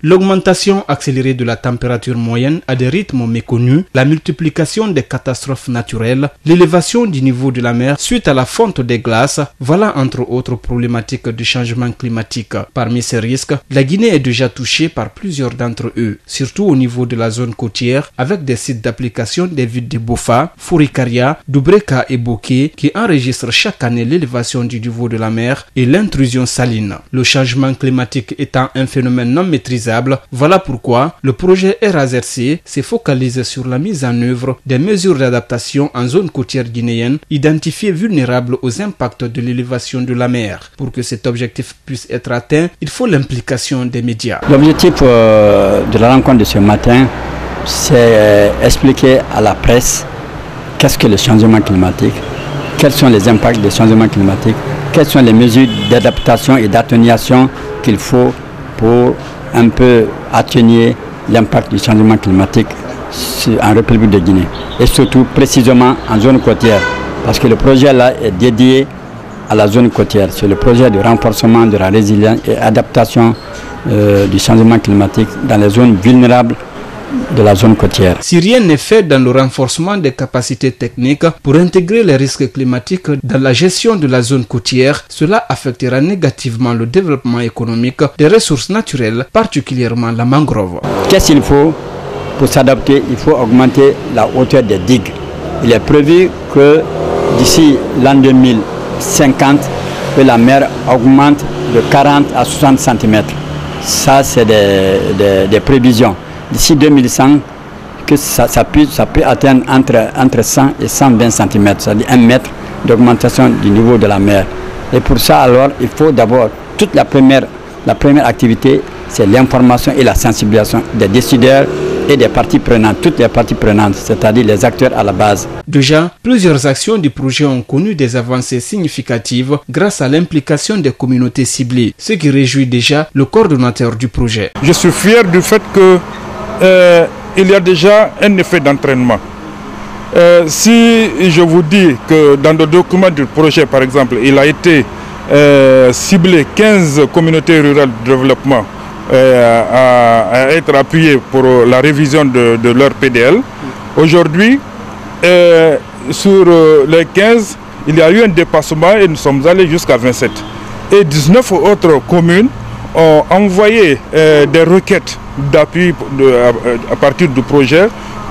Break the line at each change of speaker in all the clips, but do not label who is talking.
L'augmentation accélérée de la température moyenne à des rythmes méconnus, la multiplication des catastrophes naturelles, l'élévation du niveau de la mer suite à la fonte des glaces, voilà entre autres problématiques du changement climatique. Parmi ces risques, la Guinée est déjà touchée par plusieurs d'entre eux, surtout au niveau de la zone côtière avec des sites d'application des villes de Bofa, Fourikaria, Doubreka et Boké qui enregistrent chaque année l'élévation du niveau de la mer et l'intrusion saline. Le changement climatique étant un phénomène non maîtrisable, voilà pourquoi le projet RAZERC s'est focalisé sur la mise en œuvre des mesures d'adaptation en zone côtière guinéenne identifiées vulnérables aux impacts de l'élévation de la mer. Pour que cet objectif puisse être atteint, il faut l'implication des médias.
L'objectif de la rencontre de ce matin, c'est expliquer à la presse qu'est-ce que le changement climatique, quels sont les impacts du changement climatique, quelles sont les mesures d'adaptation et d'atténuation qu'il faut pour un peu atténuer l'impact du changement climatique en République de Guinée et surtout précisément en zone côtière parce que le projet là est dédié à la zone côtière. C'est le projet de renforcement de la résilience et adaptation du changement climatique dans les zones vulnérables de la zone côtière.
Si rien n'est fait dans le renforcement des capacités techniques pour intégrer les risques climatiques dans la gestion de la zone côtière, cela affectera négativement le développement économique des ressources naturelles, particulièrement la mangrove.
Qu'est-ce qu'il faut pour s'adapter? Il faut augmenter la hauteur des digues. Il est prévu que d'ici l'an 2050, que la mer augmente de 40 à 60 cm. Ça, c'est des prévisions. D'ici 2100, que ça peut atteindre entre 100 et 120 cm, c'est-à-dire 1 mètre d'augmentation du niveau de la mer. Et pour ça, alors, il faut d'abord, la première activité, c'est l'information et la sensibilisation des décideurs et des parties prenantes, toutes les parties prenantes, c'est-à-dire les acteurs à la base.
Déjà, plusieurs actions du projet ont connu des avancées significatives grâce à l'implication des communautés ciblées, ce qui réjouit déjà le coordonnateur du projet.
Je suis fier du fait que il y a déjà un effet d'entraînement. Si je vous dis que dans le document du projet, par exemple, il a été ciblé 15 communautés rurales de développement à être appuyées pour la révision de leur PDL. Aujourd'hui, sur les 15, il y a eu un dépassement et nous sommes allés jusqu'à 27. Et 19 autres communes ont envoyé des requêtes d'appui à partir du projet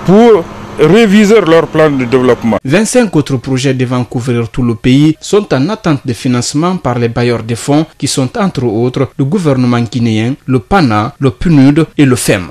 pour réviser leur plan de développement.
25 autres projets devant couvrir tout le pays sont en attente de financement par les bailleurs de fonds qui sont entre autres le gouvernement guinéen, le PANA, le PNUD et le FEM.